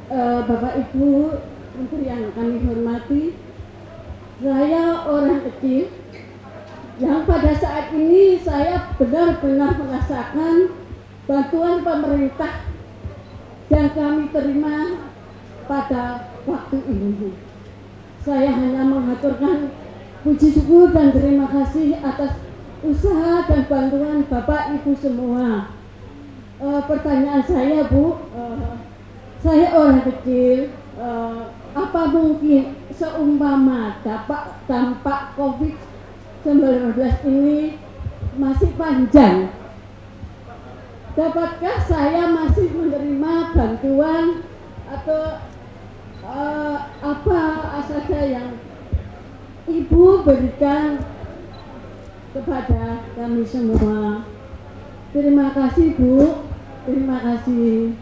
Bapak Ibu Menteri yang kami hormati, saya orang kecil yang pada saat ini saya benar-benar merasakan bantuan pemerintah yang kami terima pada waktu ini. Saya hanya mengaturkan puji syukur dan terima kasih atas usaha dan bantuan Bapak Ibu semua. Pertanyaan saya, Bu, saya orang kecil, apa mungkin seumpama dampak COVID-19 ini masih panjang, dapatkah saya masih menerima bantuan atau apa saja yang Ibu berikan kepada kami semua? Terima kasih, Bu. Terima kasih.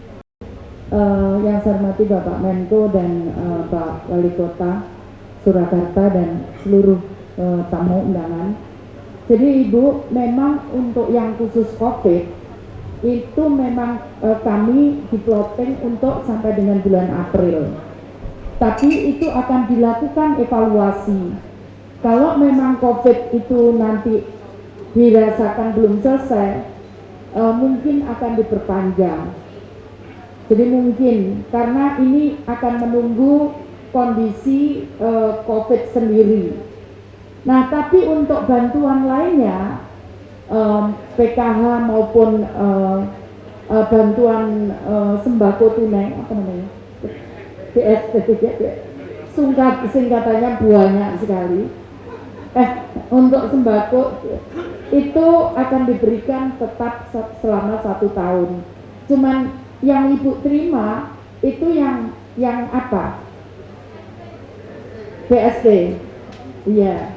Yang saya hormati Bapak Menko dan Pak Wali Kota Surakarta dan seluruh tamu undangan. Jadi Ibu, memang untuk yang khusus COVID itu memang kami diplotting untuk sampai dengan bulan April. Tapi itu akan dilakukan evaluasi. Kalau memang COVID itu nanti dirasakan belum selesai, mungkin akan diperpanjang. Jadi mungkin karena ini akan menunggu kondisi COVID sendiri. Nah, tapi untuk bantuan lainnya, PKH maupun bantuan sembako tunai, apa namanya? Singkatannya banyak sekali. Untuk sembako itu akan diberikan tetap selama 1 tahun. Cuman yang Ibu terima itu yang apa? BST. Iya.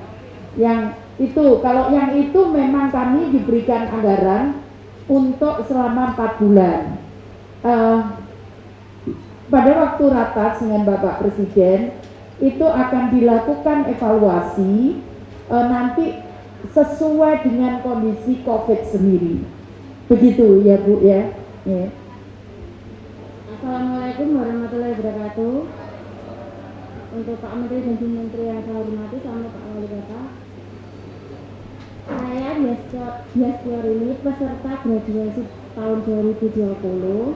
Yang itu, kalau yang itu memang kami diberikan anggaran untuk selama 4 bulan. Pada waktu ratas dengan Bapak Presiden itu akan dilakukan evaluasi nanti sesuai dengan kondisi COVID sendiri. Begitu ya Bu ya. Yeah. Assalamualaikum warahmatullahi wabarakatuh. Untuk Pak Menteri dan Bu Menteri yang saya hormati, sama Pak Wali Kota, saya Diaspiorini peserta graduasi tahun 2020.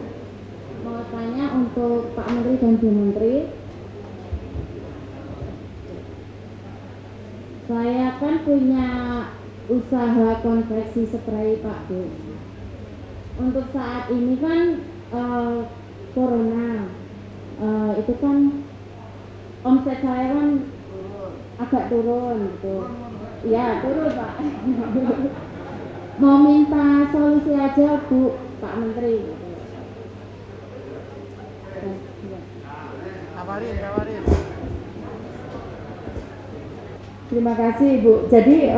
Mau tanya untuk Pak Menteri dan Bu Menteri, saya kan punya usaha konveksi spray Pak Bu. Untuk saat ini kan Corona, itu kan omset saya kan agak turun gitu. Ya turun Pak. Mau minta solusi aja Bu, Pak Menteri. Kabarin. Terima kasih Bu. Jadi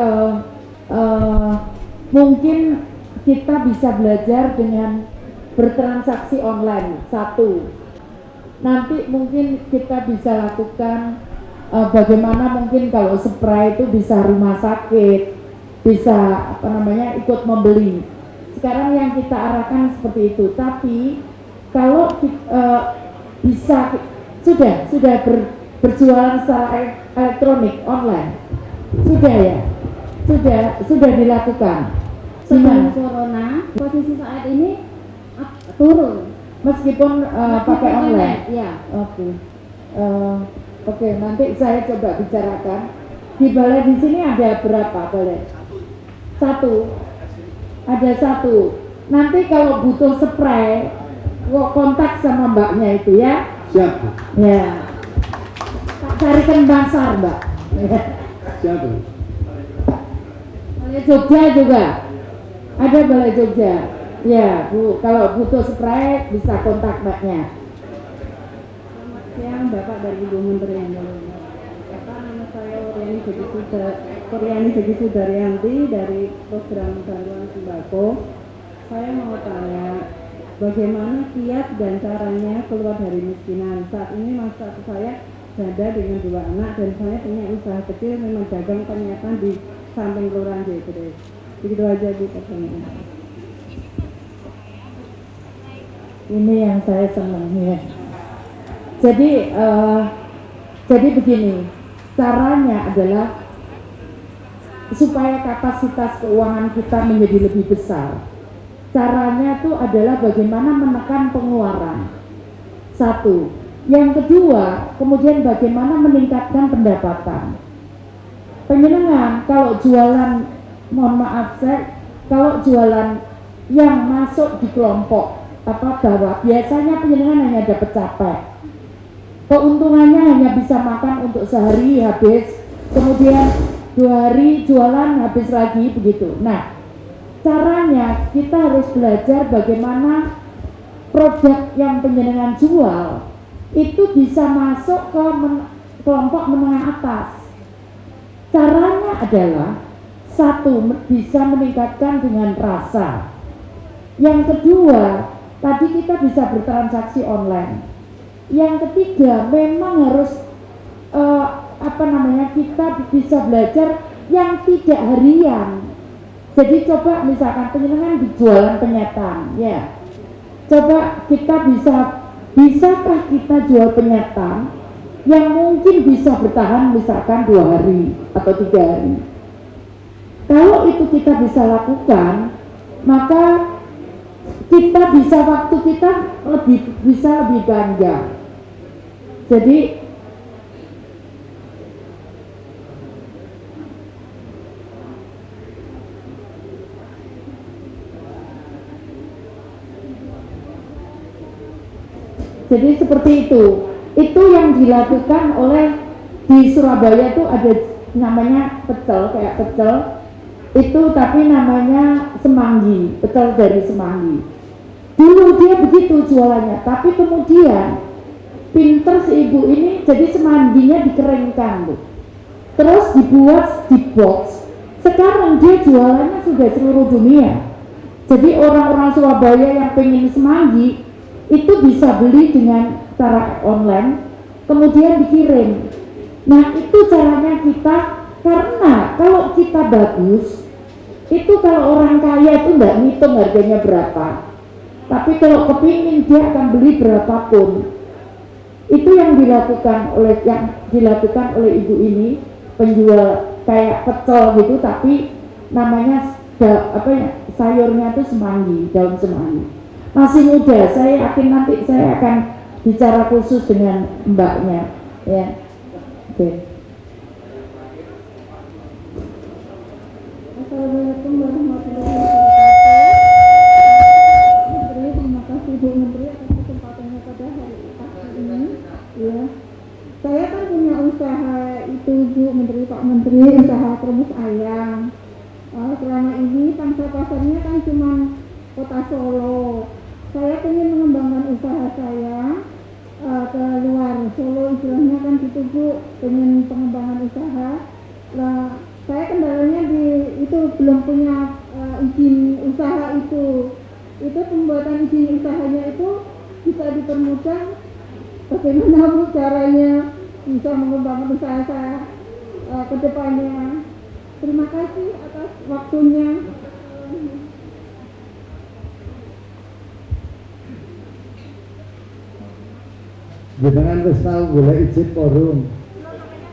mungkin kita bisa belajar dengan bertransaksi online. 1. Nanti mungkin kita bisa lakukan bagaimana mungkin kalau spray itu bisa rumah sakit, bisa ikut membeli. Sekarang yang kita arahkan seperti itu. Tapi kalau bisa sudah berjualan secara elektronik online, sudah ya, sudah dilakukan. Sebelum Corona, posisi saat ini turun meskipun pakai online. Ya. Oke, nanti saya coba bicarakan. Di balai di sini ada berapa balai? 1. Ada 1. Nanti kalau butuh spray, kontak sama mbaknya itu ya. Siap. Ya. Tak carikan pasar, Mbak. Siap. Balai Jogja juga. Ada balai Jogja. Ya, Bu, kalau butuh spray bisa kontak mbaknya. Selamat siang Bapak dari Ibu Menteri yang mulia. Bapak, nama saya Koryani Jegi Sudaryanti dari program bantuan sembako. Saya mau tanya, bagaimana kiat dan caranya keluar dari miskinan? Saat ini masa saya janda dengan 2 anak dan saya punya usaha kecil memang dagang penyetan di samping Kelurahan Jepres. Begitu aja Bu pertanyaan. Ini yang saya senang ya. Jadi begini, caranya adalah supaya kapasitas keuangan kita menjadi lebih besar. Caranya itu adalah bagaimana menekan pengeluaran. Satu. Yang kedua, kemudian bagaimana meningkatkan pendapatan. Penyenengan, kalau jualan, mohon maaf kalau jualan yang masuk di kelompok bawah, biasanya penyenengan hanya dapat capek. Keuntungannya hanya bisa makan untuk sehari habis, kemudian 2 hari jualan habis lagi begitu. Nah, caranya kita harus belajar bagaimana produk yang penjenengan jual itu bisa masuk ke kelompok menengah atas. Caranya adalah satu, bisa meningkatkan dengan rasa. Yang kedua, tadi kita bisa bertransaksi online. Yang ketiga, memang harus kita bisa belajar yang tidak harian. Jadi coba misalkan penyenengan di jualan penyetan, ya. Coba kita bisakah kita jual penyetan yang mungkin bisa bertahan misalkan 2 hari atau 3 hari. Kalau itu kita bisa lakukan, maka waktu kita bisa lebih panjang. Jadi seperti itu. Itu yang dilakukan oleh di Surabaya itu ada namanya pecel, kayak pecel itu tapi namanya semanggi, pecel dari semanggi. Dulu dia begitu jualannya, tapi kemudian pinter si ibu ini, jadi semangginya dikeringkan tuh, terus dibuat di box. Sekarang dia jualannya sudah seluruh dunia. Jadi orang-orang Surabaya yang pengen semanggi itu bisa beli dengan cara online, kemudian dikirim. Nah, itu caranya kita, karena kalau kita bagus, itu kalau orang kaya itu nggak ngitung harganya berapa, tapi kalau kepingin dia akan beli berapapun. Itu yang dilakukan oleh ibu ini, penjual kayak pecel gitu, tapi namanya sayurnya itu semanggi, daun semanggi. Masih muda, saya yakin nanti saya akan bicara khusus dengan mbaknya, ya. Oke. Assalamualaikum warahmatullahi wabarakatuh. Menteri, terima kasih Bu Menteri atas kesempatannya pada hari ini. Ya, saya kan punya usaha itu Bu Menteri, Pak Menteri, usaha kermes ayam. Selama ini pangsa pasarnya kan cuma Kota Solo. Saya ingin mengembangkan usaha saya ke luar Solo, istilahnya kan gitu Bu, pengen pengembangan usaha. Nah, saya kendalanya itu belum punya izin usaha itu pembuatan izin usahanya itu bisa dipermudah. Bagaimana Bu caranya bisa mengembangkan usaha saya ke depannya? Terima kasih atas waktunya. Jenengan wis tau golek izin forum.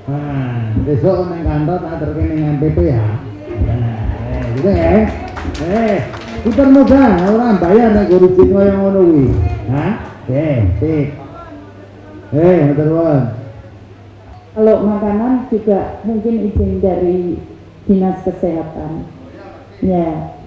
Nah, besok nang kantor tak terkene dengan PP ya. Nah, gitu ya. Dipermudah, orang bayar nek guru izin koyo ngono kuwi. Hah? Sip. Terus. Kalau makanan juga mungkin izin dari dinas kesehatan. Ya.